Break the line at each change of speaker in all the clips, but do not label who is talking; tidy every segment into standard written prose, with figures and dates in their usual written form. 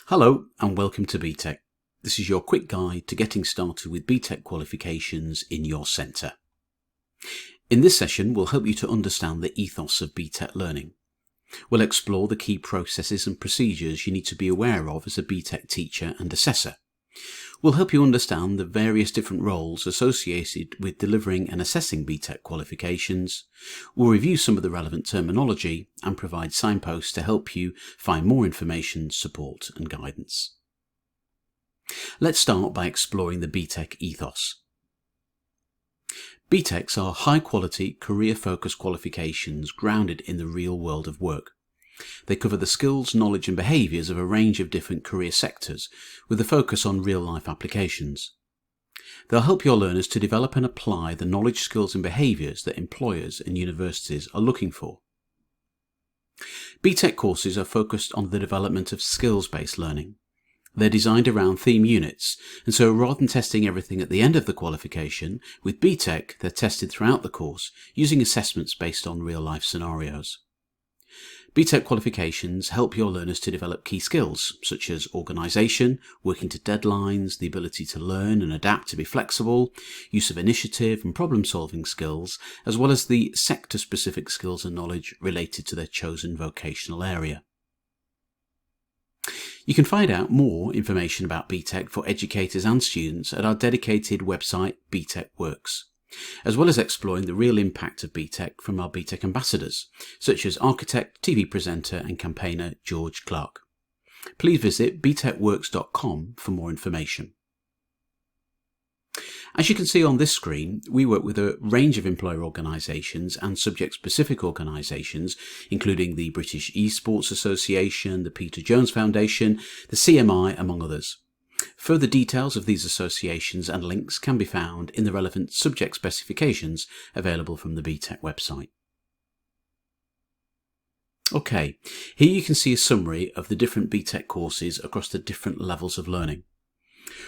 Hello and welcome to BTEC. This is your quick guide to getting started with BTEC qualifications in your centre. In this session, we'll help you to understand the ethos of BTEC learning. We'll explore the key processes and procedures you need to be aware of as a BTEC teacher and assessor. We'll help you understand the various different roles associated with delivering and assessing BTEC qualifications. We'll review some of the relevant terminology and provide signposts to help you find more information, support and guidance. Let's start by exploring the BTEC ethos. BTECs are high-quality, career-focused qualifications grounded in the real world of work. They cover the skills, knowledge and behaviours of a range of different career sectors with a focus on real-life applications. They'll help your learners to develop and apply the knowledge, skills and behaviours that employers and universities are looking for. BTEC courses are focused on the development of skills-based learning. They're designed around theme units, and so rather than testing everything at the end of the qualification, with BTEC they're tested throughout the course using assessments based on real-life scenarios. BTEC qualifications help your learners to develop key skills such as organisation, working to deadlines, the ability to learn and adapt to be flexible, use of initiative and problem-solving skills, as well as the sector-specific skills and knowledge related to their chosen vocational area. You can find out more information about BTEC for educators and students at our dedicated website BTEC Works, as well as exploring the real impact of BTEC from our BTEC ambassadors, such as architect, TV presenter and campaigner George Clark. Please visit btecworks.com for more information. As you can see on this screen, we work with a range of employer organisations and subject-specific organisations, including the British Esports Association, the Peter Jones Foundation, the CMI, among others. Further details of these associations and links can be found in the relevant subject specifications available from the BTEC website. Okay, here you can see a summary of the different BTEC courses across the different levels of learning.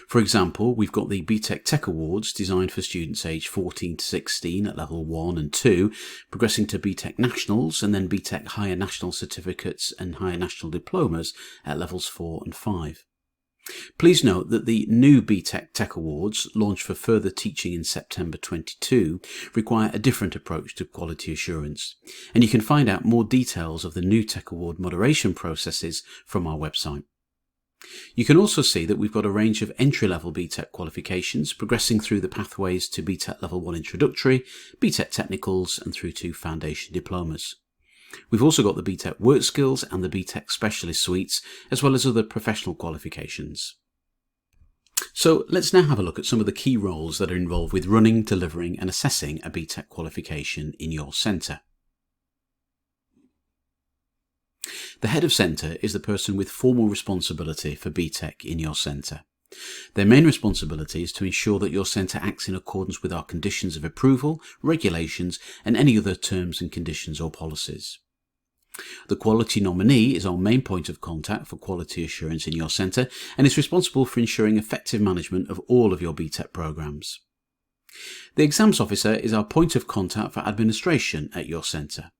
For example, we've got the BTEC Tech Awards designed for students aged 14 to 16 at level 1 and 2, progressing to BTEC Nationals and then BTEC Higher National Certificates and Higher National Diplomas at levels 4 and 5. Please note that the new BTEC Tech Awards, launched for further teaching in September 2022, require a different approach to quality assurance, and you can find out more details of the new Tech Award moderation processes from our website. You can also see that we've got a range of entry-level BTEC qualifications progressing through the pathways to BTEC Level 1 Introductory, BTEC Technicals and through to Foundation Diplomas. We've also got the BTEC Work Skills and the BTEC Specialist Suites, as well as other professional qualifications. So let's now have a look at some of the key roles that are involved with running, delivering and assessing a BTEC qualification in your centre. The head of centre is the person with formal responsibility for BTEC in your centre. Their main responsibility is to ensure that your centre acts in accordance with our conditions of approval, regulations and any other terms and conditions or policies. The quality nominee is our main point of contact for quality assurance in your centre and is responsible for ensuring effective management of all of your BTEC programmes. The exams officer is our point of contact for administration at your centre.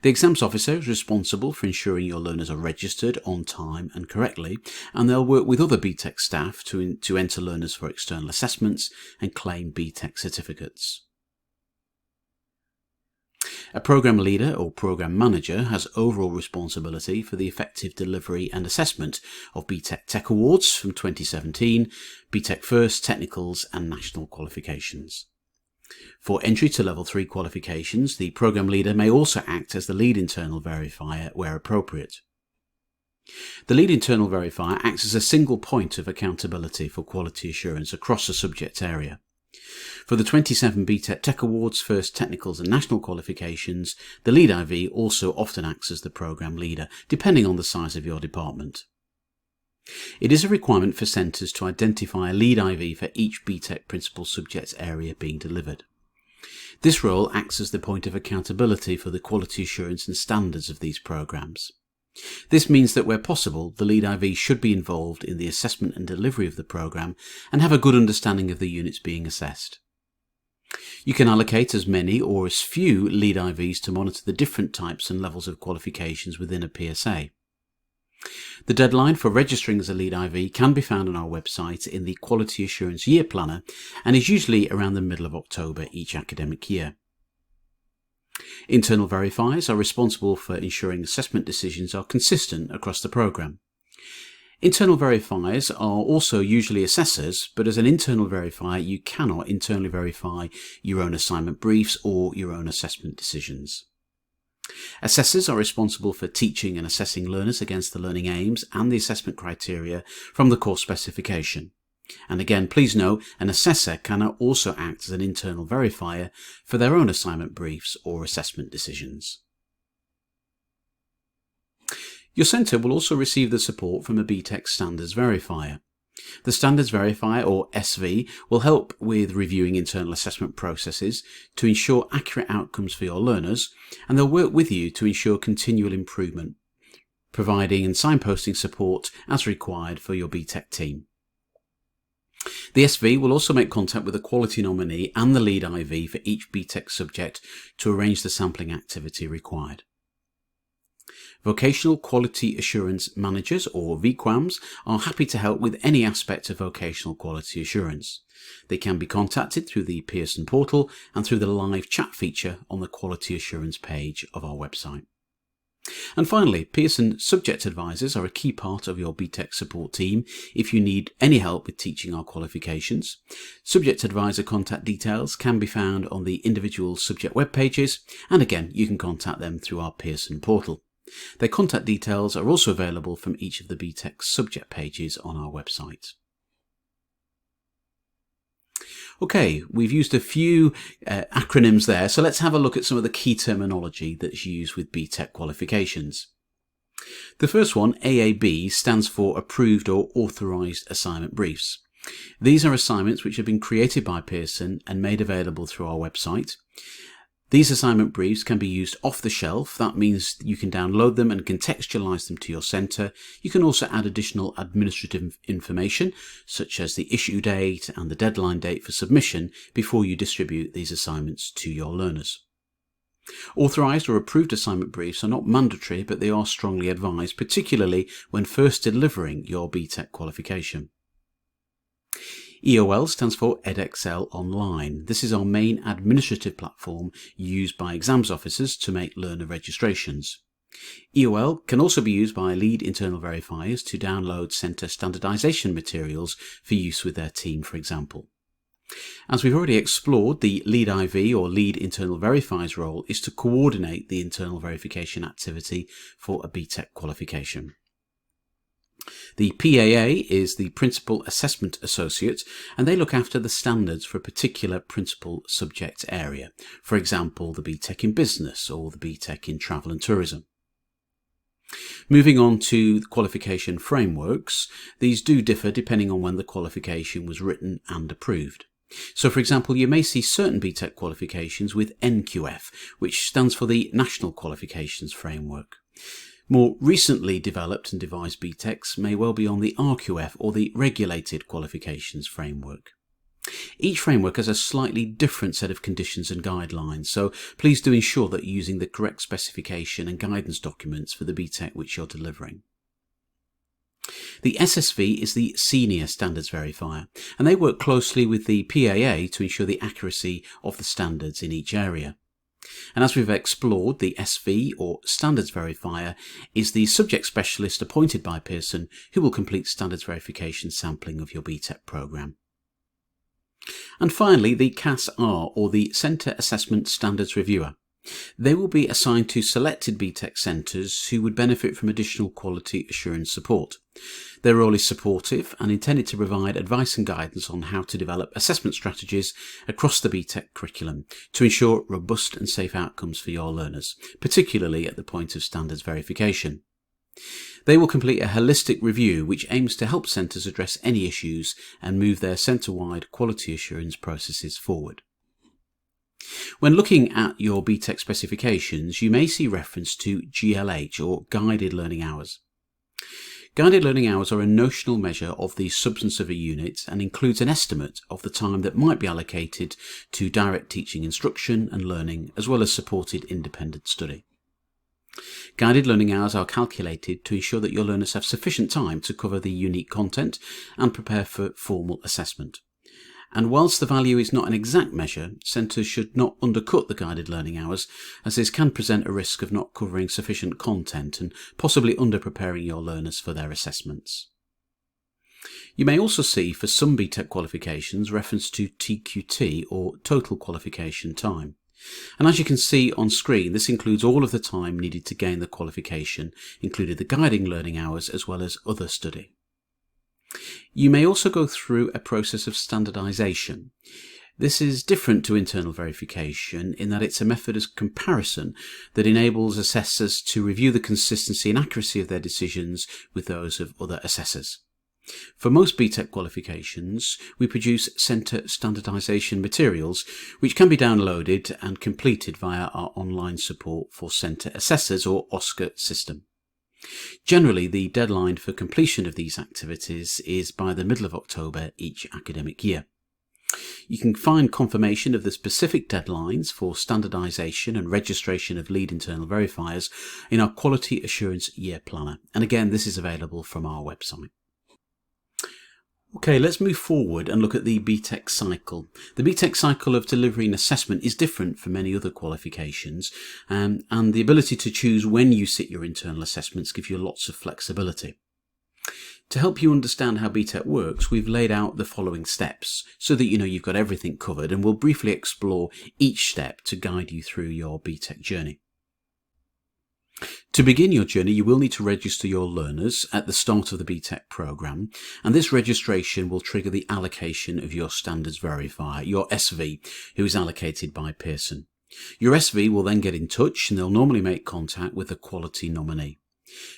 The exams officer is responsible for ensuring your learners are registered on time and correctly, and they'll work with other BTEC staff to enter learners for external assessments and claim BTEC certificates. A programme leader or programme manager has overall responsibility for the effective delivery and assessment of BTEC Tech Awards from 2017, BTEC First, Technicals and National Qualifications. For entry to Level 3 qualifications, the programme leader may also act as the lead internal verifier where appropriate. The lead internal verifier acts as a single point of accountability for quality assurance across a subject area. For the 27 BTEC Tech Awards, First, Technicals and National Qualifications, the lead IV also often acts as the programme leader, depending on the size of your department. It is a requirement for centres to identify a lead IV for each BTEC principal subject area being delivered. This role acts as the point of accountability for the quality assurance and standards of these programmes. This means that where possible, the lead IV should be involved in the assessment and delivery of the programme and have a good understanding of the units being assessed. You can allocate as many or as few lead IVs to monitor the different types and levels of qualifications within a PSA. The deadline for registering as a Lead IV can be found on our website in the Quality Assurance Year Planner and is usually around the middle of October each academic year. Internal verifiers are responsible for ensuring assessment decisions are consistent across the programme. Internal verifiers are also usually assessors, but as an internal verifier you cannot internally verify your own assignment briefs or your own assessment decisions. Assessors are responsible for teaching and assessing learners against the learning aims and the assessment criteria from the course specification. And again, please know, an assessor can also act as an internal verifier for their own assignment briefs or assessment decisions. Your centre will also receive the support from a BTEC Standards Verifier. The Standards Verifier, or SV, will help with reviewing internal assessment processes to ensure accurate outcomes for your learners, and they'll work with you to ensure continual improvement, providing and signposting support as required for your BTEC team. The SV will also make contact with the quality nominee and the Lead IV for each BTEC subject to arrange the sampling activity required. Vocational Quality Assurance Managers, or VQAMs, are happy to help with any aspect of vocational quality assurance. They can be contacted through the Pearson portal and through the live chat feature on the Quality Assurance page of our website. And finally, Pearson Subject Advisors are a key part of your BTEC support team if you need any help with teaching our qualifications. Subject Advisor contact details can be found on the individual subject web pages, and again you can contact them through our Pearson portal. Their contact details are also available from each of the BTEC subject pages on our website. Okay, we've used a few acronyms there, so let's have a look at some of the key terminology that's used with BTEC qualifications. The first one, AAB, stands for Approved or Authorised Assignment Briefs. These are assignments which have been created by Pearson and made available through our website. These assignment briefs can be used off the shelf. That means you can download them and contextualize them to your centre. You can also add additional administrative information, such as the issue date and the deadline date for submission, before you distribute these assignments to your learners. Authorised or approved assignment briefs are not mandatory, but they are strongly advised, particularly when first delivering your BTEC qualification. EOL stands for EdXL Online. This is our main administrative platform used by exams officers to make learner registrations. EOL can also be used by lead internal verifiers to download centre standardisation materials for use with their team, for example. As we've already explored, the Lead IV or Lead Internal Verifier's role is to coordinate the internal verification activity for a BTEC qualification. The PAA is the Principal Assessment Associate, and they look after the standards for a particular principal subject area, for example the BTEC in Business or the BTEC in Travel and Tourism. Moving on to the qualification frameworks, these do differ depending on when the qualification was written and approved. So for example, you may see certain BTEC qualifications with NQF, which stands for the National Qualifications Framework. More recently developed and devised BTECs may well be on the RQF or the Regulated Qualifications Framework. Each framework has a slightly different set of conditions and guidelines, so please do ensure that you're using the correct specification and guidance documents for the BTEC which you're delivering. The SSV is the Senior Standards Verifier, and they work closely with the PAA to ensure the accuracy of the standards in each area. And as we've explored, the SV, or Standards Verifier, is the subject specialist appointed by Pearson who will complete standards verification sampling of your BTEC programme. And finally, the CAS-R, or the Centre Assessment Standards Reviewer. They will be assigned to selected BTEC centres who would benefit from additional quality assurance support. Their role is supportive and intended to provide advice and guidance on how to develop assessment strategies across the BTEC curriculum to ensure robust and safe outcomes for your learners, particularly at the point of standards verification. They will complete a holistic review which aims to help centres address any issues and move their centre-wide quality assurance processes forward. When looking at your BTEC specifications, you may see reference to GLH, or Guided Learning Hours. Guided learning hours are a notional measure of the substance of a unit and includes an estimate of the time that might be allocated to direct teaching instruction and learning, as well as supported independent study. Guided learning hours are calculated to ensure that your learners have sufficient time to cover the unique content and prepare for formal assessment. And whilst the value is not an exact measure, centres should not undercut the guided learning hours, as this can present a risk of not covering sufficient content and possibly under-preparing your learners for their assessments. You may also see for some BTEC qualifications reference to TQT, or Total Qualification Time. And as you can see on screen, this includes all of the time needed to gain the qualification, including the guiding learning hours as well as other study. You may also go through a process of standardisation. This is different to internal verification in that it's a method of comparison that enables assessors to review the consistency and accuracy of their decisions with those of other assessors. For most BTEC qualifications, we produce centre standardisation materials which can be downloaded and completed via our online support for centre assessors, or OSCAR system. Generally, the deadline for completion of these activities is by the middle of October each academic year. You can find confirmation of the specific deadlines for standardisation and registration of lead internal verifiers in our Quality Assurance Year Planner, and again this is available from our website. Okay, let's move forward and look at the BTEC cycle. The BTEC cycle of delivery and assessment is different from many other qualifications, and the ability to choose when you sit your internal assessments gives you lots of flexibility. To help you understand how BTEC works, we've laid out the following steps so that you know you've got everything covered, and we'll briefly explore each step to guide you through your BTEC journey. To begin your journey, you will need to register your learners at the start of the BTEC programme, and this registration will trigger the allocation of your standards verifier, your SV, who is allocated by Pearson. Your SV will then get in touch and they'll normally make contact with the quality nominee.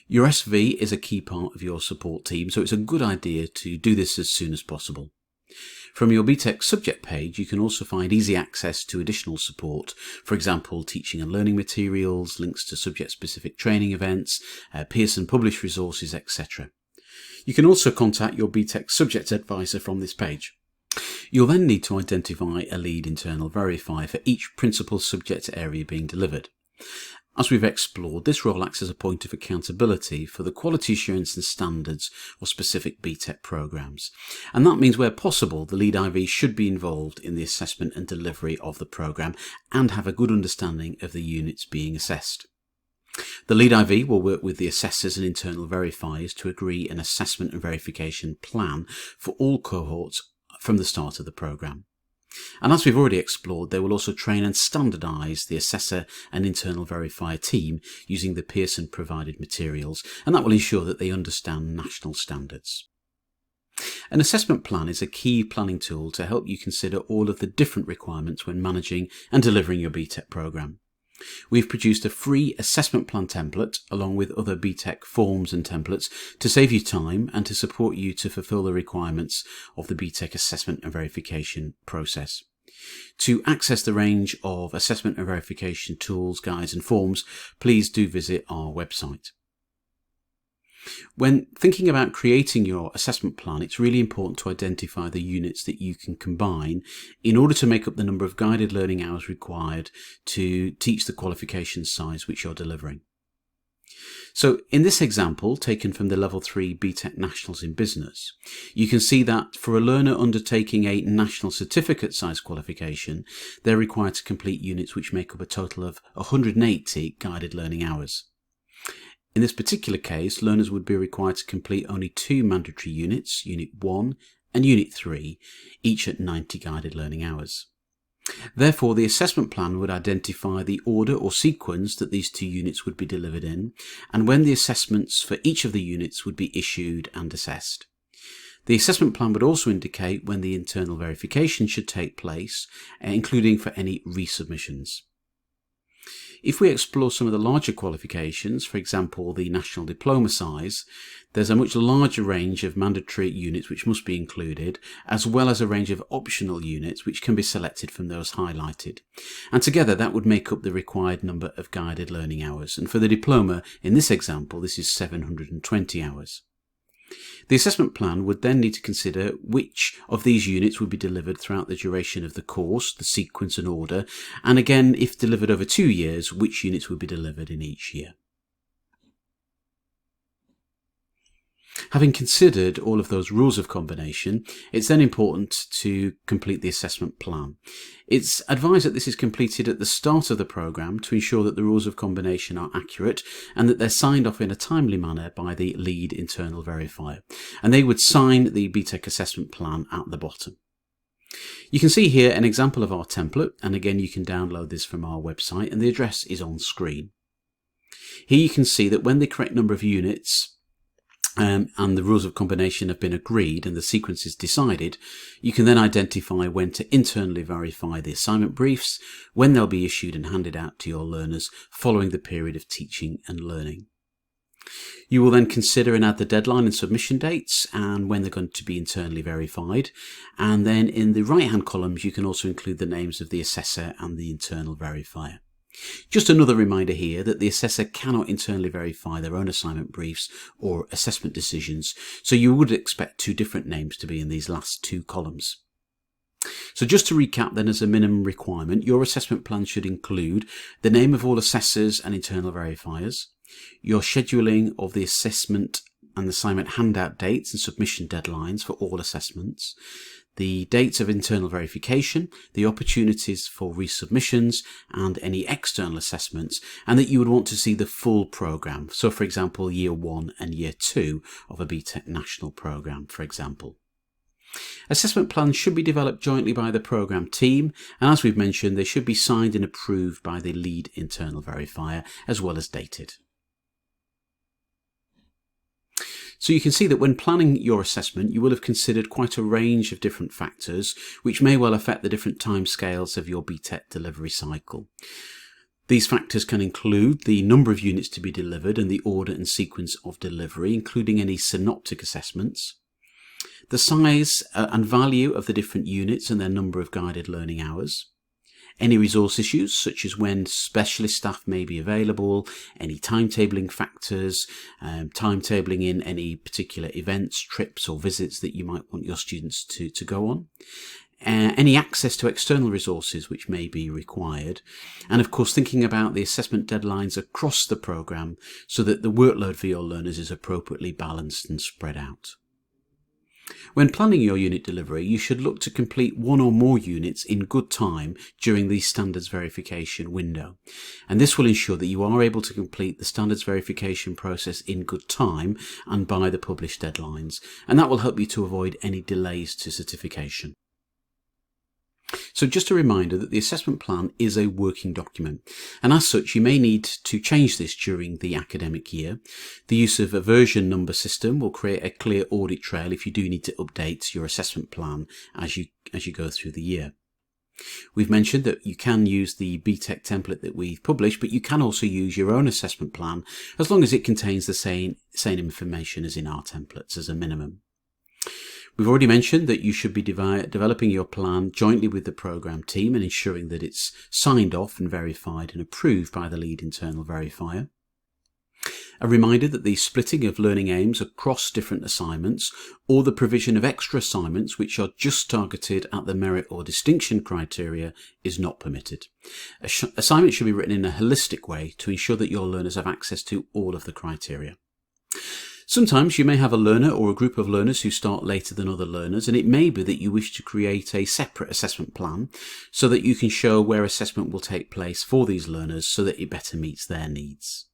Your SV is a key part of your support team, so it's a good idea to do this as soon as possible. From your BTEC subject page, you can also find easy access to additional support, for example, teaching and learning materials, links to subject-specific training events, Pearson published resources, etc. You can also contact your BTEC subject advisor from this page. You'll then need to identify a lead internal verifier for each principal subject area being delivered. As we've explored, this role acts as a point of accountability for the quality assurance and standards of specific BTEC programs. And that means where possible, the lead IV should be involved in the assessment and delivery of the program and have a good understanding of the units being assessed. The lead IV will work with the assessors and internal verifiers to agree an assessment and verification plan for all cohorts from the start of the program. And as we've already explored, they will also train and standardise the assessor and internal verifier team using the Pearson provided materials, and that will ensure that they understand national standards. An assessment plan is a key planning tool to help you consider all of the different requirements when managing and delivering your BTEC programme. We've produced a free assessment plan template along with other BTEC forms and templates to save you time and to support you to fulfil the requirements of the BTEC assessment and verification process. To access the range of assessment and verification tools, guides and forms, please do visit our website. When thinking about creating your assessment plan, it's really important to identify the units that you can combine in order to make up the number of guided learning hours required to teach the qualification size which you're delivering. So in this example, taken from the Level 3 BTEC Nationals in Business, you can see that for a learner undertaking a national certificate size qualification, they're required to complete units which make up a total of 180 guided learning hours. In this particular case, learners would be required to complete only 2 mandatory units, Unit 1 and Unit 3, each at 90 guided learning hours. Therefore, the assessment plan would identify the order or sequence that these 2 units would be delivered in, and when the assessments for each of the units would be issued and assessed. The assessment plan would also indicate when the internal verification should take place, including for any resubmissions. If we explore some of the larger qualifications, for example the national diploma size, there's a much larger range of mandatory units which must be included, as well as a range of optional units which can be selected from those highlighted. And together that would make up the required number of guided learning hours. And for the diploma, in this example, this is 720 hours. The assessment plan would then need to consider which of these units would be delivered throughout the duration of the course, the sequence and order, and again, if delivered over 2 years, which units would be delivered in each year. Having considered all of those rules of combination, it's then important to complete the assessment plan. It's advised that this is completed at the start of the programme to ensure that the rules of combination are accurate and that they're signed off in a timely manner by the lead internal verifier. And they would sign the BTEC assessment plan at the bottom. You can see here an example of our template, and again you can download this from our website, and the address is on screen. Here you can see that when the correct number of units and the rules of combination have been agreed and the sequence is decided, you can then identify when to internally verify the assignment briefs, when they'll be issued and handed out to your learners following the period of teaching and learning. You will then consider and add the deadline and submission dates and when they're going to be internally verified. And then in the right-hand columns, you can also include the names of the assessor and the internal verifier. Just another reminder here that the assessor cannot internally verify their own assignment briefs or assessment decisions, so you would expect two different names to be in these last two columns. So just to recap then, as a minimum requirement, your assessment plan should include the name of all assessors and internal verifiers, your scheduling of the assessment and assignment handout dates and submission deadlines for all assessments, the dates of internal verification, the opportunities for resubmissions and any external assessments, and that you would want to see the full programme. So for example, year 1 and year 2 of a BTEC national programme, for example. Assessment plans should be developed jointly by the programme team, and as we've mentioned, they should be signed and approved by the lead internal verifier as well as dated. So you can see that when planning your assessment, you will have considered quite a range of different factors which may well affect the different timescales of your BTEC delivery cycle. These factors can include the number of units to be delivered and the order and sequence of delivery, including any synoptic assessments, the size and value of the different units and their number of guided learning hours, any resource issues such as when specialist staff may be available, any timetabling factors, timetabling in any particular events, trips or visits that you might want your students to go on, any access to external resources which may be required, and of course thinking about the assessment deadlines across the programme so that the workload for your learners is appropriately balanced and spread out. When planning your unit delivery, you should look to complete one or more units in good time during the standards verification window. And this will ensure that you are able to complete the standards verification process in good time and by the published deadlines. And that will help you to avoid any delays to certification. So just a reminder that the assessment plan is a working document, and as such you may need to change this during the academic year. The use of a version number system will create a clear audit trail if you do need to update your assessment plan as you go through the year. We've mentioned that you can use the BTEC template that we've published, but you can also use your own assessment plan as long as it contains the same information as in our templates as a minimum. We've already mentioned that you should be developing your plan jointly with the programme team and ensuring that it's signed off and verified and approved by the lead internal verifier. A reminder that the splitting of learning aims across different assignments or the provision of extra assignments which are just targeted at the merit or distinction criteria is not permitted. Assignments should be written in a holistic way to ensure that your learners have access to all of the criteria. Sometimes you may have a learner or a group of learners who start later than other learners, and it may be that you wish to create a separate assessment plan so that you can show where assessment will take place for these learners so that it better meets their needs.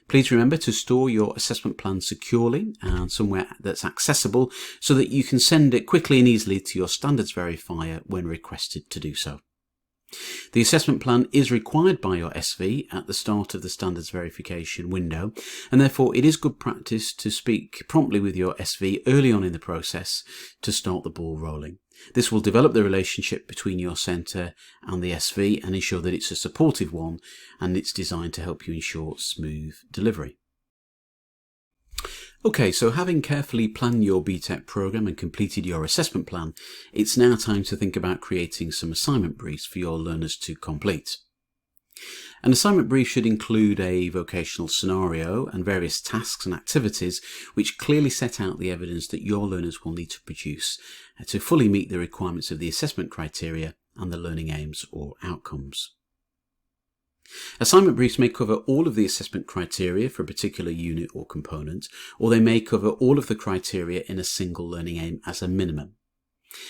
Please remember to store your assessment plan securely and somewhere that's accessible so that you can send it quickly and easily to your standards verifier when requested to do so. The assessment plan is required by your SV at the start of the standards verification window, and therefore it is good practice to speak promptly with your SV early on in the process to start the ball rolling. This will develop the relationship between your centre and the SV and ensure that it's a supportive one, and it's designed to help you ensure smooth delivery. Okay, so having carefully planned your BTEC programme and completed your assessment plan, it's now time to think about creating some assignment briefs for your learners to complete. An assignment brief should include a vocational scenario and various tasks and activities which clearly set out the evidence that your learners will need to produce to fully meet the requirements of the assessment criteria and the learning aims or outcomes. Assignment briefs may cover all of the assessment criteria for a particular unit or component, or they may cover all of the criteria in a single learning aim as a minimum.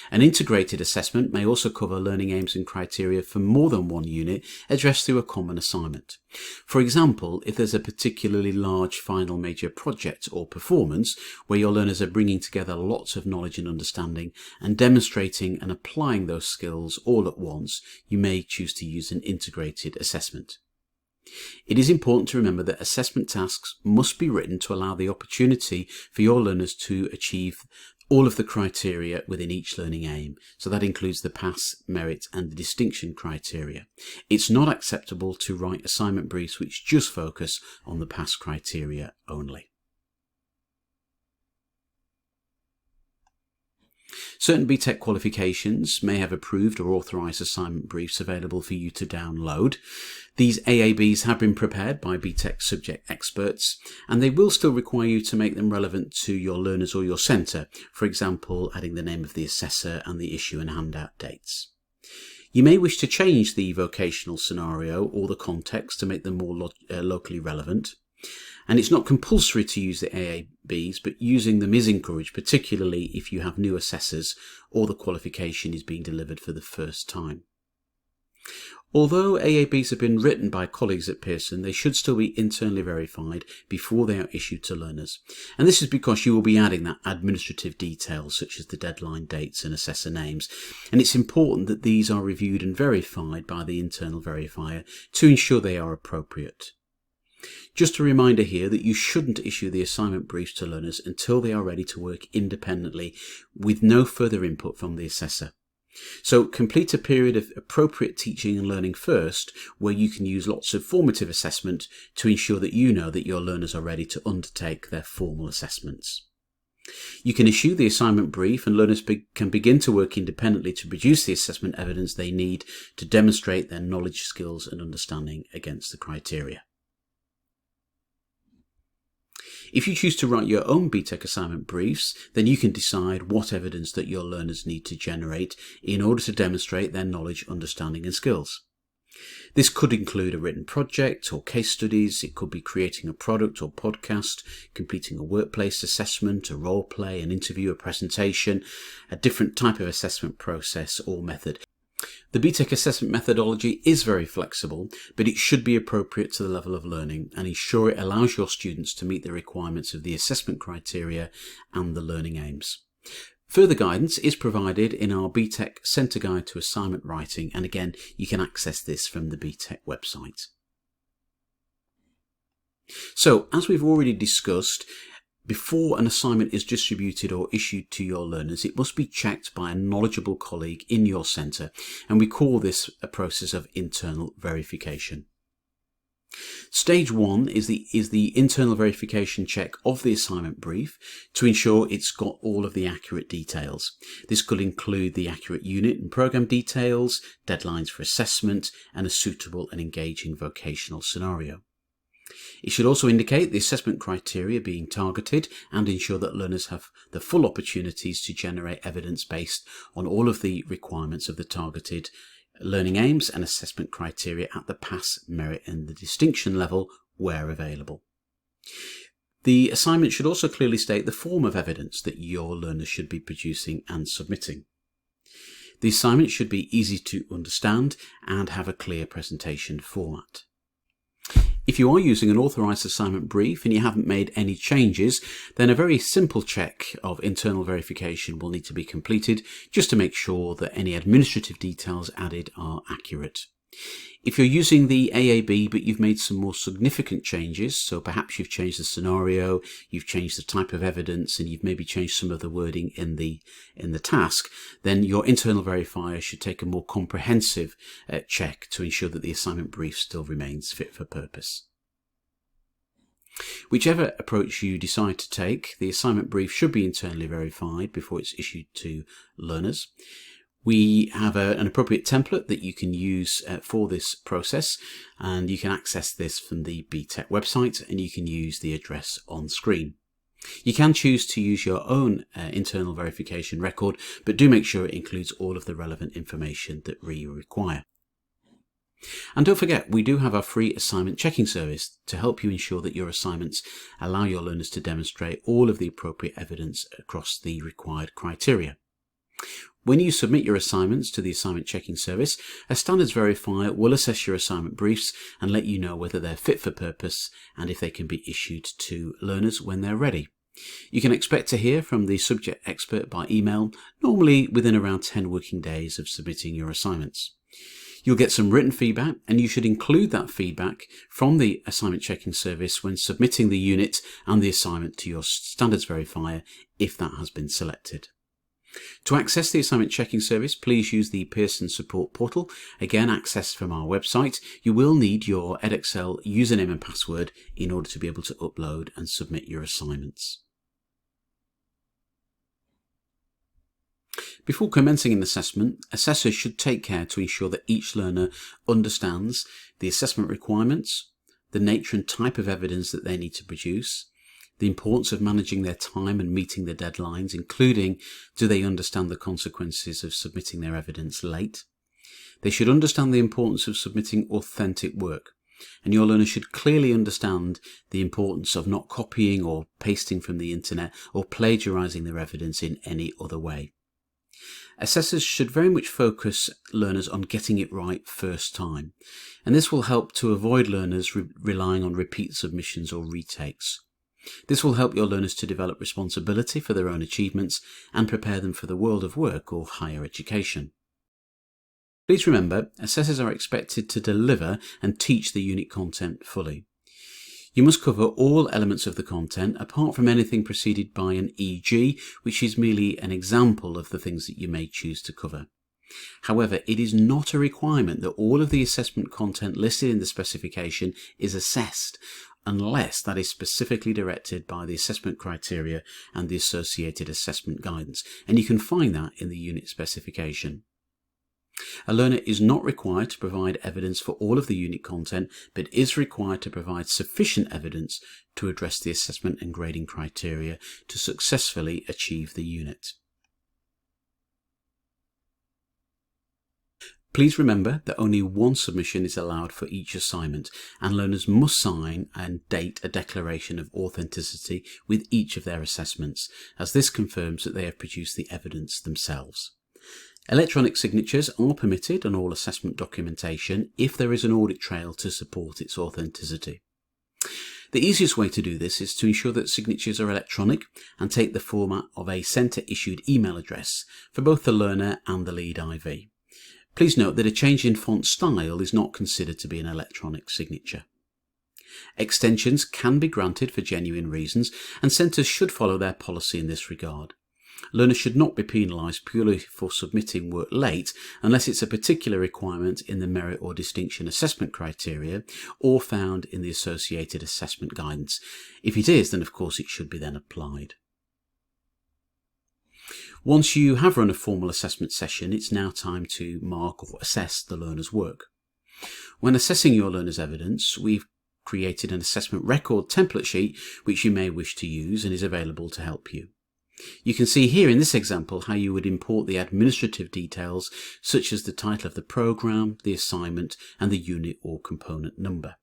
An integrated assessment may also cover learning aims and criteria for more than one unit addressed through a common assignment. For example, if there's a particularly large final major project or performance where your learners are bringing together lots of knowledge and understanding and demonstrating and applying those skills all at once, you may choose to use an integrated assessment. It is important to remember that assessment tasks must be written to allow the opportunity for your learners to achieve all of the criteria within each learning aim. So that includes the pass, merit and the distinction criteria. It's not acceptable to write assignment briefs which just focus on the pass criteria only. Certain BTEC qualifications may have approved or authorised assignment briefs available for you to download. These AABs have been prepared by BTEC subject experts, and they will still require you to make them relevant to your learners or your centre, for example adding the name of the assessor and the issue and handout dates. You may wish to change the vocational scenario or the context to make them more locally relevant. And it's not compulsory to use the AABs, but using them is encouraged, particularly if you have new assessors or the qualification is being delivered for the first time. Although AABs have been written by colleagues at Pearson, they should still be internally verified before they are issued to learners. And this is because you will be adding that administrative details such as the deadline dates and assessor names. And it's important that these are reviewed and verified by the internal verifier to ensure they are appropriate. Just a reminder here that you shouldn't issue the assignment briefs to learners until they are ready to work independently with no further input from the assessor. So complete a period of appropriate teaching and learning first, where you can use lots of formative assessment to ensure that you know that your learners are ready to undertake their formal assessments. You can issue the assignment brief and learners can begin to work independently to produce the assessment evidence they need to demonstrate their knowledge, skills and understanding against the criteria. If you choose to write your own BTEC assignment briefs, then you can decide what evidence that your learners need to generate in order to demonstrate their knowledge, understanding and skills. This could include a written project or case studies. It could be creating a product or podcast, completing a workplace assessment, a role play, an interview, a presentation, a different type of assessment process or method. The BTEC assessment methodology is very flexible, but it should be appropriate to the level of learning and ensure it allows your students to meet the requirements of the assessment criteria and the learning aims. Further guidance is provided in our BTEC Centre Guide to Assignment Writing, and again, you can access this from the BTEC website. So, as we've already discussed, before an assignment is distributed or issued to your learners, it must be checked by a knowledgeable colleague in your centre, and we call this a process of internal verification. Stage 1 is the internal verification check of the assignment brief to ensure it's got all of the accurate details. This could include the accurate unit and programme details, deadlines for assessment, and a suitable and engaging vocational scenario. It should also indicate the assessment criteria being targeted and ensure that learners have the full opportunities to generate evidence based on all of the requirements of the targeted learning aims and assessment criteria at the pass, merit and the distinction level where available. The assignment should also clearly state the form of evidence that your learners should be producing and submitting. The assignment should be easy to understand and have a clear presentation format. If you are using an authorised assignment brief and you haven't made any changes, then a very simple check of internal verification will need to be completed just to make sure that any administrative details added are accurate. If you're using the AAB but you've made some more significant changes, so perhaps you've changed the scenario, you've changed the type of evidence and you've maybe changed some of the wording in the task, then your internal verifier should take a more comprehensive check to ensure that the assignment brief still remains fit for purpose. Whichever approach you decide to take, the assignment brief should be internally verified before it's issued to learners. We have an appropriate template that you can use for this process, and you can access this from the BTEC website and you can use the address on screen. You can choose to use your own internal verification record, but do make sure it includes all of the relevant information that we require. And don't forget, we do have our free assignment checking service to help you ensure that your assignments allow your learners to demonstrate all of the appropriate evidence across the required criteria. When you submit your assignments to the assignment checking service, a standards verifier will assess your assignment briefs and let you know whether they're fit for purpose and if they can be issued to learners when they're ready. You can expect to hear from the subject expert by email, normally within around 10 working days of submitting your assignments. You'll get some written feedback, and you should include that feedback from the assignment checking service when submitting the unit and the assignment to your standards verifier if that has been selected. To access the assignment checking service, please use the Pearson support portal, again accessed from our website. You will need your Edexcel username and password in order to be able to upload and submit your assignments. Before commencing an assessment, assessors should take care to ensure that each learner understands the assessment requirements, the nature and type of evidence that they need to produce, the importance of managing their time and meeting the deadlines, including do they understand the consequences of submitting their evidence late. They should understand the importance of submitting authentic work, and your learner should clearly understand the importance of not copying or pasting from the internet or plagiarizing their evidence in any other way. Assessors should very much focus learners on getting it right first time, and this will help to avoid learners relying on repeat submissions or retakes. This will help your learners to develop responsibility for their own achievements and prepare them for the world of work or higher education. Please remember, assessors are expected to deliver and teach the unit content fully. You must cover all elements of the content apart from anything preceded by an EG, which is merely an example of the things that you may choose to cover. However, it is not a requirement that all of the assessment content listed in the specification is assessed, unless that is specifically directed by the assessment criteria and the associated assessment guidance, and you can find that in the unit specification. A learner is not required to provide evidence for all of the unit content, but is required to provide sufficient evidence to address the assessment and grading criteria to successfully achieve the unit. Please remember that only one submission is allowed for each assignment, and learners must sign and date a declaration of authenticity with each of their assessments, as this confirms that they have produced the evidence themselves. Electronic signatures are permitted on all assessment documentation if there is an audit trail to support its authenticity. The easiest way to do this is to ensure that signatures are electronic and take the format of a centre-issued email address for both the learner and the lead IV. Please note that a change in font style is not considered to be an electronic signature. Extensions can be granted for genuine reasons, and centres should follow their policy in this regard. Learners should not be penalised purely for submitting work late unless it's a particular requirement in the merit or distinction assessment criteria or found in the associated assessment guidance. If it is, then of course it should be then applied. Once you have run a formal assessment session, it's now time to mark or assess the learner's work. When assessing your learner's evidence, we've created an assessment record template sheet which you may wish to use and is available to help you. You can see here in this example how you would import the administrative details such as the title of the program, the assignment, and the unit or component number.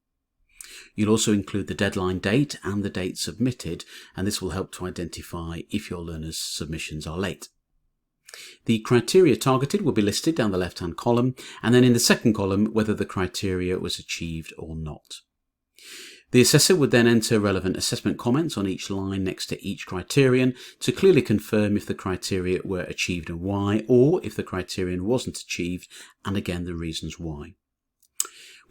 You'll also include the deadline date and the date submitted, and this will help to identify if your learners' submissions are late. The criteria targeted will be listed down the left-hand column, and then in the second column whether the criteria was achieved or not. The assessor would then enter relevant assessment comments on each line next to each criterion to clearly confirm if the criteria were achieved and why, or if the criterion wasn't achieved, and again the reasons why.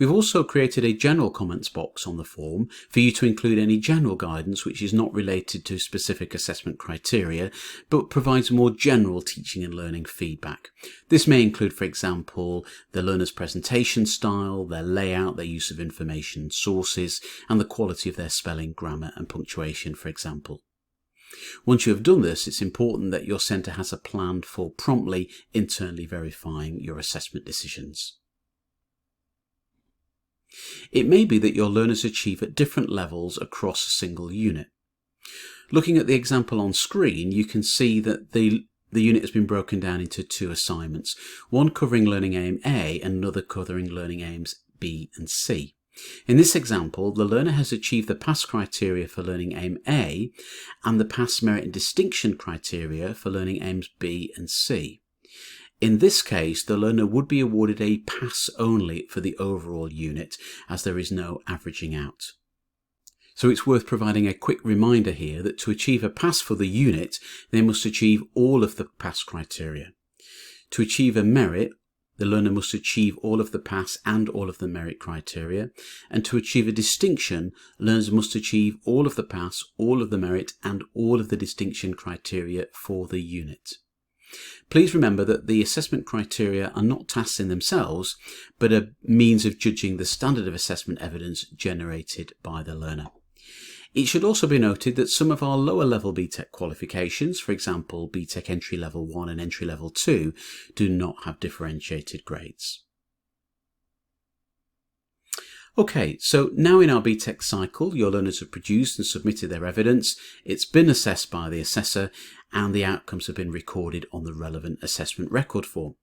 We've also created a general comments box on the form for you to include any general guidance which is not related to specific assessment criteria but provides more general teaching and learning feedback. This may include, for example, the learner's presentation style, their layout, their use of information sources, and the quality of their spelling, grammar and punctuation, for example. Once you have done this, it's important that your centre has a plan for promptly internally verifying your assessment decisions. It may be that your learners achieve at different levels across a single unit. Looking at the example on screen, you can see that the the unit has been broken down into two assignments, one covering learning aim A and another covering learning aims B and C. In this example, the learner has achieved the pass criteria for learning aim A and the pass merit and distinction criteria for learning aims B and C. In this case, the learner would be awarded a pass only for the overall unit, as there is no averaging out. So it's worth providing a quick reminder here that to achieve a pass for the unit, they must achieve all of the pass criteria. To achieve a merit, the learner must achieve all of the pass and all of the merit criteria, and to achieve a distinction, learners must achieve all of the pass, all of the merit, and all of the distinction criteria for the unit. Please remember that the assessment criteria are not tasks in themselves, but a means of judging the standard of assessment evidence generated by the learner. It should also be noted that some of our lower level BTEC qualifications, for example BTEC Entry Level 1 and Entry Level 2, do not have differentiated grades. Okay, so now in our BTEC cycle, your learners have produced and submitted their evidence, it's been assessed by the assessor, and the outcomes have been recorded on the relevant assessment record form.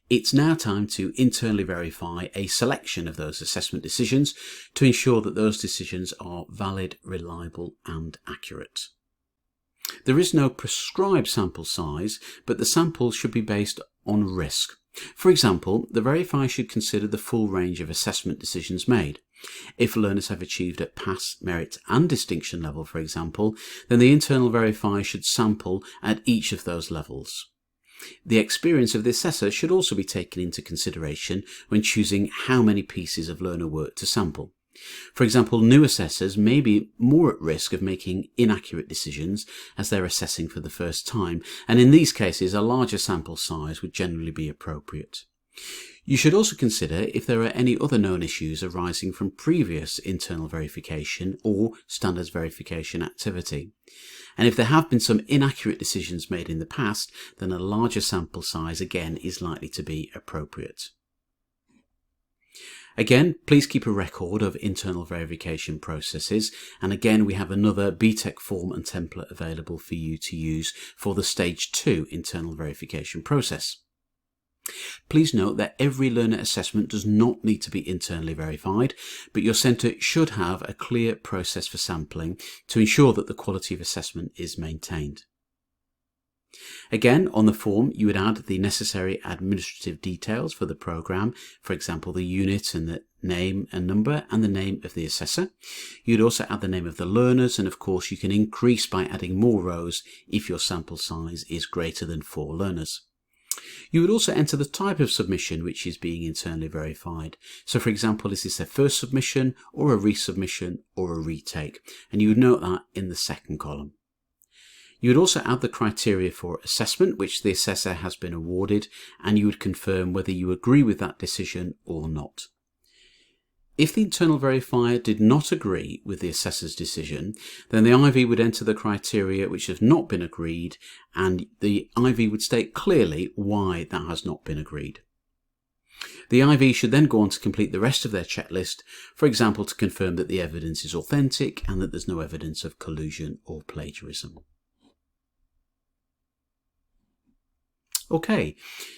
It's now time to internally verify a selection of those assessment decisions to ensure that those decisions are valid, reliable, and accurate. There is no prescribed sample size, but the sample should be based on risk. For example, the verifier should consider the full range of assessment decisions made. If learners have achieved at pass, merit and distinction level, for example, then the internal verifier should sample at each of those levels. The experience of the assessor should also be taken into consideration when choosing how many pieces of learner work to sample. For example, new assessors may be more at risk of making inaccurate decisions as they're assessing for the first time, and in these cases a larger sample size would generally be appropriate. You should also consider if there are any other known issues arising from previous internal verification or standards verification activity. And if there have been some inaccurate decisions made in the past, then a larger sample size again is likely to be appropriate. Again, please keep a record of internal verification processes, and again we have another BTEC form and template available for you to use for the Stage 2 internal verification process. Please note that every learner assessment does not need to be internally verified, but your centre should have a clear process for sampling to ensure that the quality of assessment is maintained. Again, on the form you would add the necessary administrative details for the programme, for example the unit and the name and number and the name of the assessor. You'd also add the name of the learners, and of course you can increase by adding more rows if your sample size is greater than 4 learners. You would also enter the type of submission which is being internally verified. So for example, is this a first submission or a resubmission or a retake? And you would note that in the second column. You would also add the criteria for assessment which the assessor has been awarded, and you would confirm whether you agree with that decision or not. If the internal verifier did not agree with the assessor's decision, then the IV would enter the criteria which have not been agreed, and the IV would state clearly why that has not been agreed. The IV should then go on to complete the rest of their checklist, for example to confirm that the evidence is authentic and that there's no evidence of collusion or plagiarism. Okay,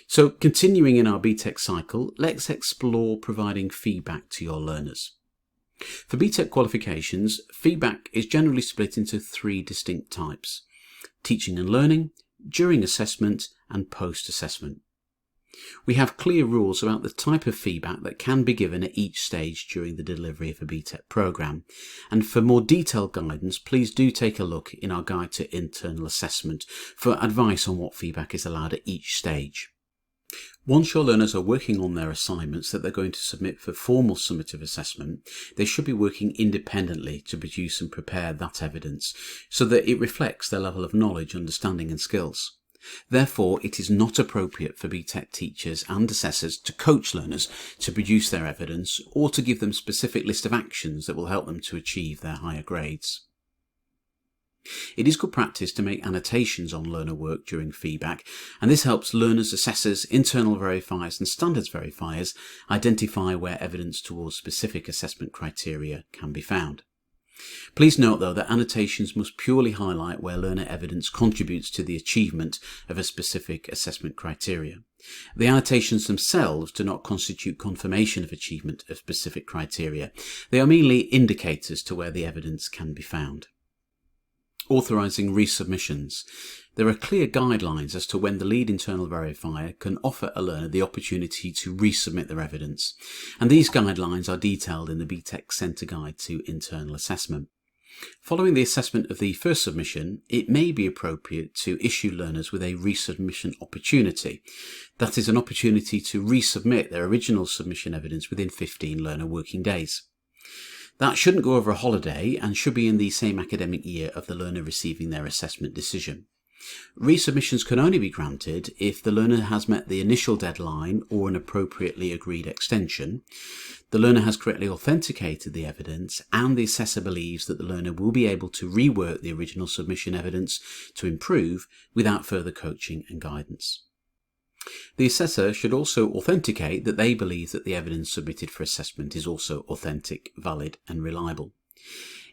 so continuing in our BTEC cycle, let's explore providing feedback to your learners. For BTEC qualifications, feedback is generally split into 3 distinct types: teaching and learning, during assessment, and post-assessment. We have clear rules about the type of feedback that can be given at each stage during the delivery of a BTEC programme, and for more detailed guidance please do take a look in our guide to internal assessment for advice on what feedback is allowed at each stage. Once your learners are working on their assignments that they're going to submit for formal summative assessment, they should be working independently to produce and prepare that evidence so that it reflects their level of knowledge, understanding and skills. Therefore, it is not appropriate for BTEC teachers and assessors to coach learners to produce their evidence or to give them specific list of actions that will help them to achieve their higher grades. It is good practice to make annotations on learner work during feedback, and this helps learners, assessors, internal verifiers and standards verifiers identify where evidence towards specific assessment criteria can be found. Please note though that annotations must purely highlight where learner evidence contributes to the achievement of a specific assessment criteria. The annotations themselves do not constitute confirmation of achievement of specific criteria. They are merely indicators to where the evidence can be found. Authorising resubmissions. There are clear guidelines as to when the lead internal verifier can offer a learner the opportunity to resubmit their evidence, and these guidelines are detailed in the BTEC Centre Guide to Internal Assessment. Following the assessment of the first submission, it may be appropriate to issue learners with a resubmission opportunity. That is, an opportunity to resubmit their original submission evidence within 15 learner working days. That shouldn't go over a holiday and should be in the same academic year of the learner receiving their assessment decision. Resubmissions can only be granted if the learner has met the initial deadline or an appropriately agreed extension, the learner has correctly authenticated the evidence, and the assessor believes that the learner will be able to rework the original submission evidence to improve without further coaching and guidance. The assessor should also authenticate that they believe that the evidence submitted for assessment is also authentic, valid and reliable.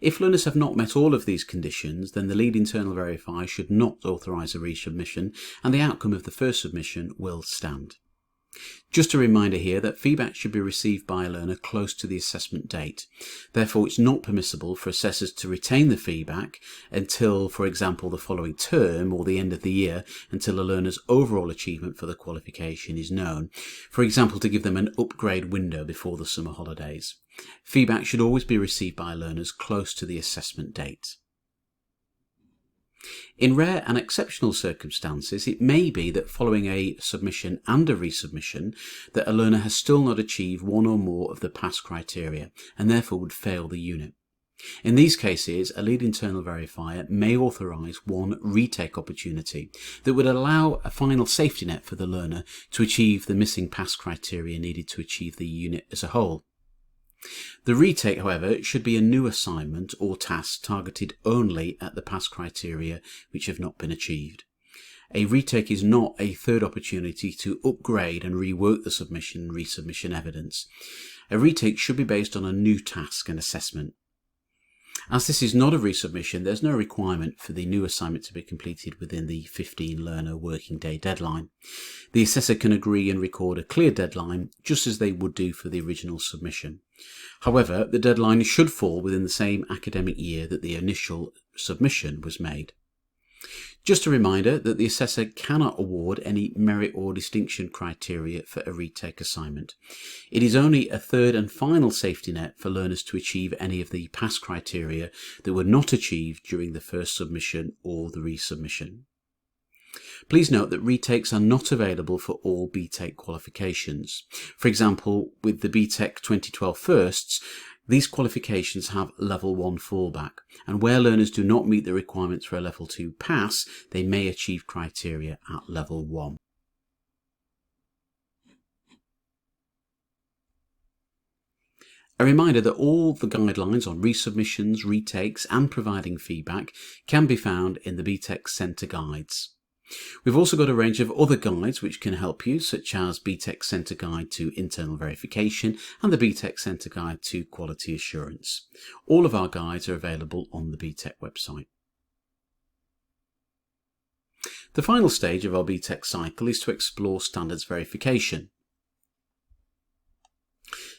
If learners have not met all of these conditions, then the lead internal verifier should not authorise a resubmission, and the outcome of the first submission will stand. Just a reminder here that feedback should be received by a learner close to the assessment date. Therefore, it's not permissible for assessors to retain the feedback until, for example, the following term or the end of the year, until a learner's overall achievement for the qualification is known. For example, to give them an upgrade window before the summer holidays. Feedback should always be received by learners close to the assessment date. In rare and exceptional circumstances, it may be that following a submission and a resubmission, that a learner has still not achieved one or more of the pass criteria and therefore would fail the unit. In these cases, a lead internal verifier may authorise one retake opportunity that would allow a final safety net for the learner to achieve the missing pass criteria needed to achieve the unit as a whole. The retake, however, should be a new assignment or task targeted only at the pass criteria which have not been achieved. A retake is not a third opportunity to upgrade and rework the submission and resubmission evidence. A retake should be based on a new task and assessment. As this is not a resubmission, there's no requirement for the new assignment to be completed within the 15 learner working day deadline. The assessor can agree and record a clear deadline just as they would do for the original submission. However, the deadline should fall within the same academic year that the initial submission was made. Just a reminder that the assessor cannot award any merit or distinction criteria for a retake assignment. It is only a third and final safety net for learners to achieve any of the pass criteria that were not achieved during the first submission or the resubmission. Please note that retakes are not available for all BTEC qualifications. For example, with the BTEC 2012 firsts, these qualifications have level 1 fallback, and where learners do not meet the requirements for a level 2 pass, they may achieve criteria at level 1. A reminder that all the guidelines on resubmissions, retakes and providing feedback can be found in the BTEC Centre Guides. We've also got a range of other guides which can help you, such as BTEC Centre Guide to Internal Verification and the BTEC Centre Guide to Quality Assurance. All of our guides are available on the BTEC website. The final stage of our BTEC cycle is to explore standards verification.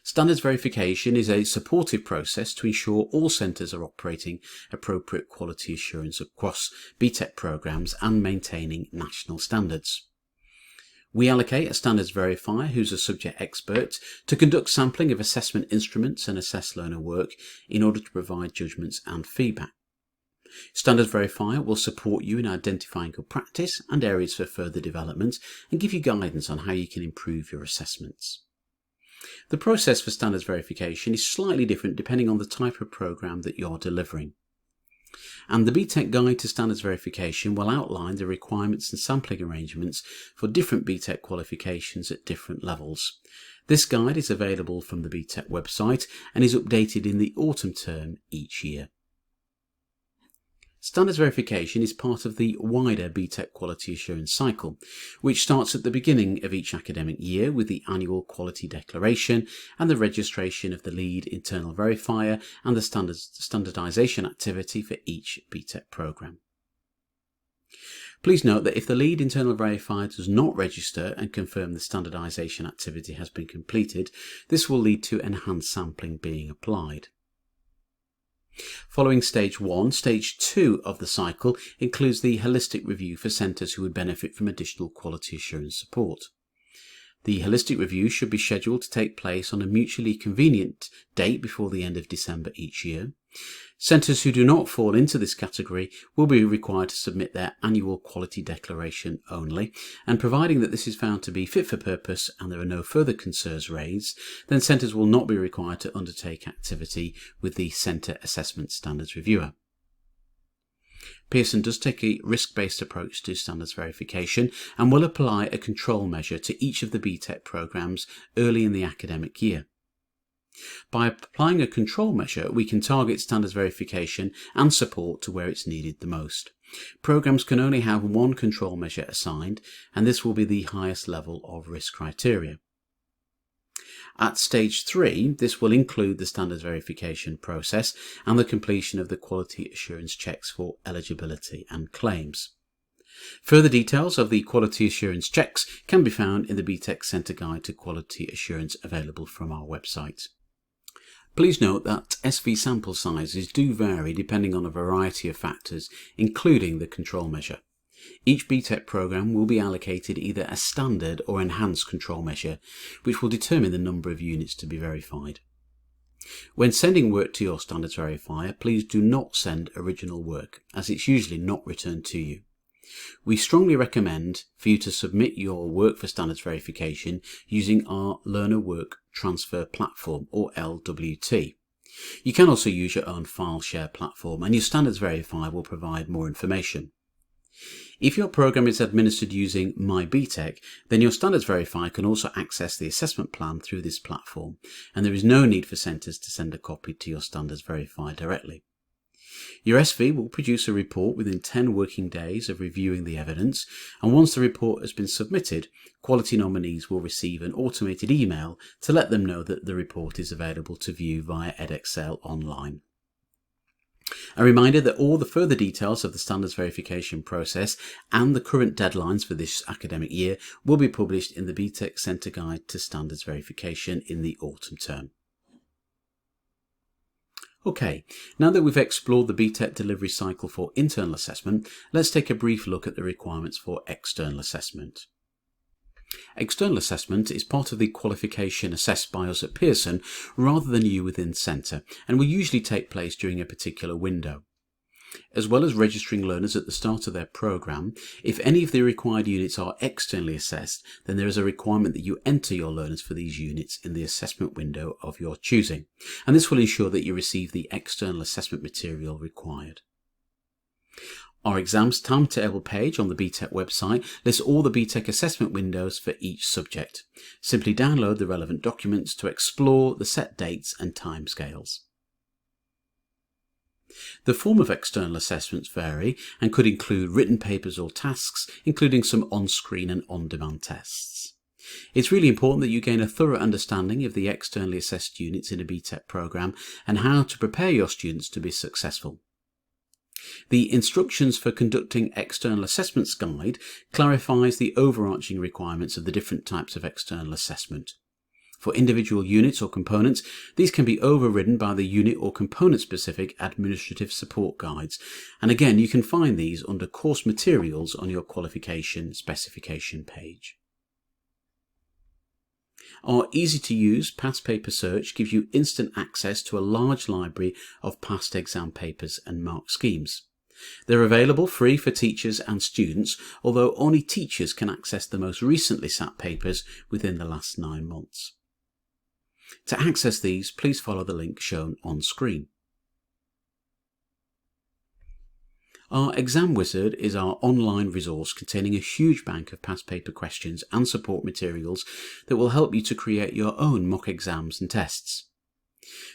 Standards verification is a supportive process to ensure all centres are operating appropriate quality assurance across BTEC programmes and maintaining national standards. We allocate a standards verifier who's a subject expert to conduct sampling of assessment instruments and assess learner work in order to provide judgments and feedback. Standards verifier will support you in identifying good practice and areas for further development and give you guidance on how you can improve your assessments. The process for standards verification is slightly different depending on the type of programme that you're delivering. And the BTEC Guide to Standards Verification will outline the requirements and sampling arrangements for different BTEC qualifications at different levels. This guide is available from the BTEC website and is updated in the autumn term each year. Standards verification is part of the wider BTEC quality assurance cycle, which starts at the beginning of each academic year with the annual quality declaration and the registration of the lead internal verifier and the standardization activity for each BTEC program. Please note that if the lead internal verifier does not register and confirm the standardization activity has been completed, this will lead to enhanced sampling being applied. Following Stage 1, Stage 2 of the cycle includes the holistic review for centres who would benefit from additional quality assurance support. The holistic review should be scheduled to take place on a mutually convenient date before the end of December each year. Centres who do not fall into this category will be required to submit their annual quality declaration only, and providing that this is found to be fit for purpose and there are no further concerns raised, then centres will not be required to undertake activity with the Centre Assessment Standards Reviewer. Pearson does take a risk-based approach to standards verification and will apply a control measure to each of the BTEC programmes early in the academic year. By applying a control measure, we can target standards verification and support to where it's needed the most. Programmes can only have one control measure assigned, and this will be the highest level of risk criteria. At Stage 3, this will include the standards verification process and the completion of the quality assurance checks for eligibility and claims. Further details of the quality assurance checks can be found in the BTEC Centre Guide to Quality Assurance available from our website. Please note that SV sample sizes do vary depending on a variety of factors, including the control measure. Each BTEC programme will be allocated either a standard or enhanced control measure, which will determine the number of units to be verified. When sending work to your standards verifier, please do not send original work, as it's usually not returned to you. We strongly recommend for you to submit your work for standards verification using our Learner Work Transfer Platform, or LWT. You can also use your own file share platform, and your standards verifier will provide more information. If your program is administered using MyBTEC, then your standards verifier can also access the assessment plan through this platform, and there is no need for centres to send a copy to your standards verifier directly. Your SV will produce a report within 10 working days of reviewing the evidence, and once the report has been submitted, quality nominees will receive an automated email to let them know that the report is available to view via edXL online. A reminder that all the further details of the standards verification process and the current deadlines for this academic year will be published in the BTEC Centre Guide to Standards Verification in the autumn term. Okay, now that we've explored the BTEC delivery cycle for internal assessment, let's take a brief look at the requirements for external assessment. External assessment is part of the qualification assessed by us at Pearson rather than you within Centre, and will usually take place during a particular window. As well as registering learners at the start of their programme, if any of the required units are externally assessed, then there is a requirement that you enter your learners for these units in the assessment window of your choosing, and this will ensure that you receive the external assessment material required. Our exams timetable page on the BTEC website lists all the BTEC assessment windows for each subject. Simply download the relevant documents to explore the set dates and timescales. The form of external assessments vary and could include written papers or tasks, including some on-screen and on-demand tests. It's really important that you gain a thorough understanding of the externally assessed units in a BTEC programme and how to prepare your students to be successful. The Instructions for Conducting External Assessments Guide clarifies the overarching requirements of the different types of external assessment. For individual units or components, these can be overridden by the unit or component-specific administrative support guides, and again you can find these under course materials on your qualification specification page. Our easy-to-use past paper search gives you instant access to a large library of past exam papers and mark schemes. They're available free for teachers and students, although only teachers can access the most recently sat papers within the last 9 months. To access these, please follow the link shown on screen. Our Exam Wizard is our online resource containing a huge bank of past paper questions and support materials that will help you to create your own mock exams and tests.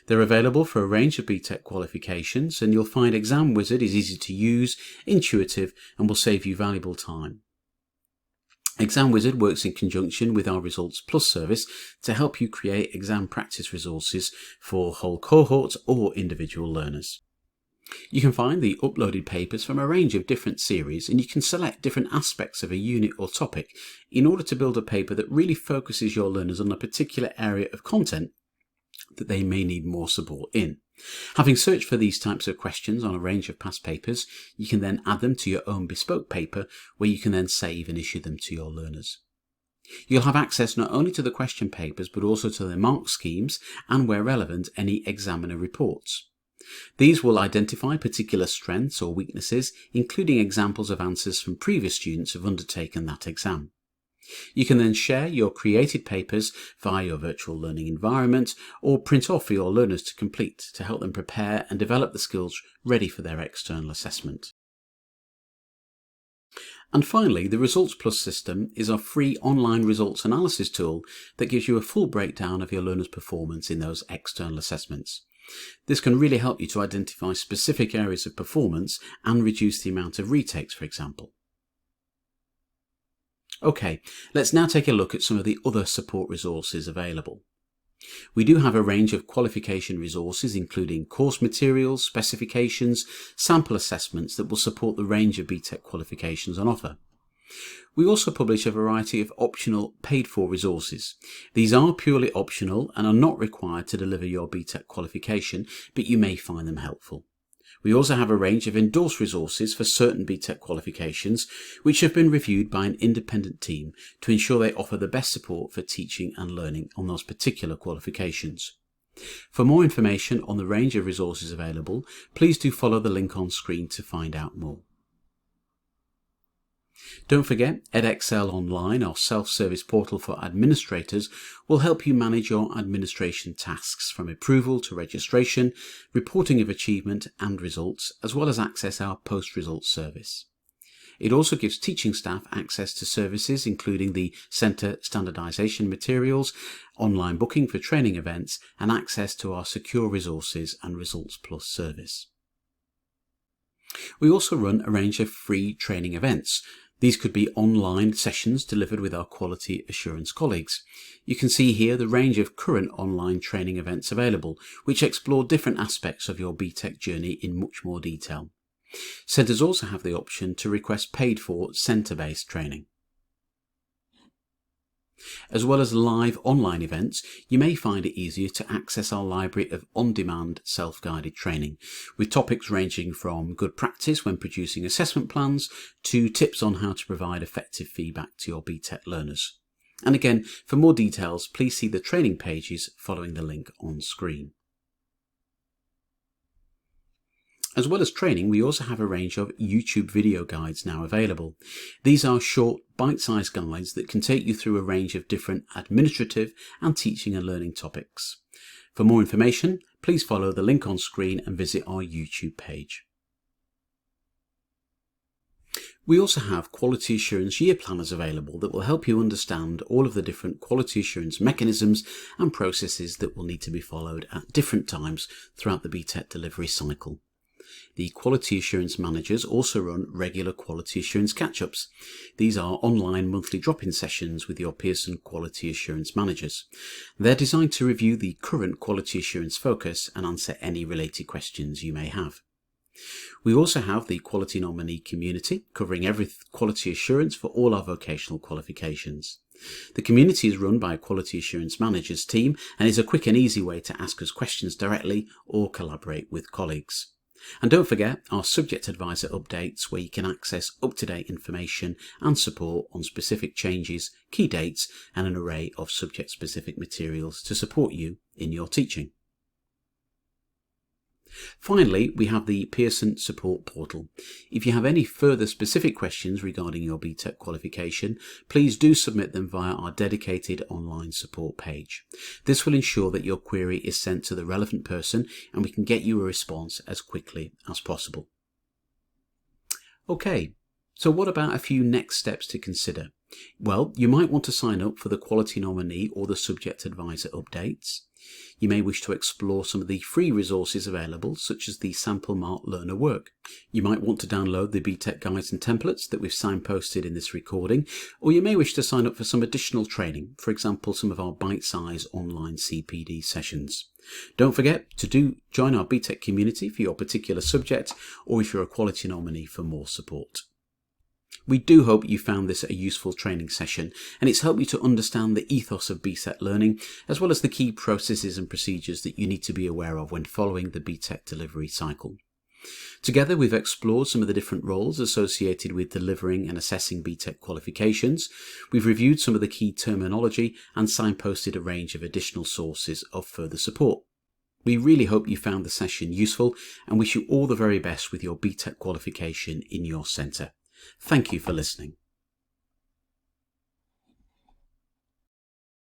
They're available for a range of BTEC qualifications, and you'll find Exam Wizard is easy to use, intuitive, and will save you valuable time. Exam Wizard works in conjunction with our ResultsPlus service to help you create exam practice resources for whole cohorts or individual learners. You can find the uploaded papers from a range of different series, and you can select different aspects of a unit or topic in order to build a paper that really focuses your learners on a particular area of content that they may need more support in. Having searched for these types of questions on a range of past papers, you can then add them to your own bespoke paper, where you can then save and issue them to your learners. You'll have access not only to the question papers, but also to their mark schemes and, where relevant, any examiner reports. These will identify particular strengths or weaknesses, including examples of answers from previous students who have undertaken that exam. You can then share your created papers via your virtual learning environment, or print off for your learners to complete to help them prepare and develop the skills ready for their external assessment. And finally, the ResultsPlus system is our free online results analysis tool that gives you a full breakdown of your learners' performance in those external assessments. This can really help you to identify specific areas of performance and reduce the amount of retakes, for example. Okay, let's now take a look at some of the other support resources available. We do have a range of qualification resources, including course materials, specifications, sample assessments that will support the range of BTEC qualifications on offer. We also publish a variety of optional paid-for resources. These are purely optional and are not required to deliver your BTEC qualification, but you may find them helpful. We also have a range of endorsed resources for certain BTEC qualifications, which have been reviewed by an independent team to ensure they offer the best support for teaching and learning on those particular qualifications. For more information on the range of resources available, please do follow the link on screen to find out more. Don't forget, Edexcel Online, our self-service portal for administrators, will help you manage your administration tasks from approval to registration, reporting of achievement and results, as well as access our post-results service. It also gives teaching staff access to services including the Centre Standardisation materials, online booking for training events, and access to our secure resources and ResultsPlus service. We also run a range of free training events. These could be online sessions delivered with our quality assurance colleagues. You can see here the range of current online training events available, which explore different aspects of your BTEC journey in much more detail. Centres also have the option to request paid-for centre-based training. As well as live online events, you may find it easier to access our library of on-demand self-guided training, with topics ranging from good practice when producing assessment plans to tips on how to provide effective feedback to your BTEC learners. And again, for more details, please see the training pages following the link on screen. As well as training, we also have a range of YouTube video guides now available. These are short, bite-sized guides that can take you through a range of different administrative and teaching and learning topics. For more information, please follow the link on screen and visit our YouTube page. We also have quality assurance year planners available that will help you understand all of the different quality assurance mechanisms and processes that will need to be followed at different times throughout the BTEC delivery cycle. The quality assurance managers also run regular quality assurance catch-ups. These are online monthly drop-in sessions with your Pearson quality assurance managers. They're designed to review the current quality assurance focus and answer any related questions you may have. We also have the quality nominee community, covering every quality assurance for all our vocational qualifications. The community is run by a quality assurance managers team and is a quick and easy way to ask us questions directly or collaborate with colleagues. And don't forget our subject advisor updates, where you can access up-to-date information and support on specific changes, key dates, and an array of subject-specific materials to support you in your teaching. Finally, we have the Pearson support portal. If you have any further specific questions regarding your BTEC qualification, please do submit them via our dedicated online support page. This will ensure that your query is sent to the relevant person and we can get you a response as quickly as possible. Okay, so what about a few next steps to consider? Well, you might want to sign up for the quality nominee or the subject advisor updates. You may wish to explore some of the free resources available, such as the Sample Mark Learner Work. You might want to download the BTEC guides and templates that we've signposted in this recording, or you may wish to sign up for some additional training, for example some of our bite-sized online CPD sessions. Don't forget to join our BTEC community for your particular subject, or if you're a quality nominee for more support. We do hope you found this a useful training session, and it's helped you to understand the ethos of BTEC learning, as well as the key processes and procedures that you need to be aware of when following the BTEC delivery cycle. Together we've explored some of the different roles associated with delivering and assessing BTEC qualifications. We've reviewed some of the key terminology and signposted a range of additional sources of further support. We really hope you found the session useful and wish you all the very best with your BTEC qualification in your centre. Thank you for listening.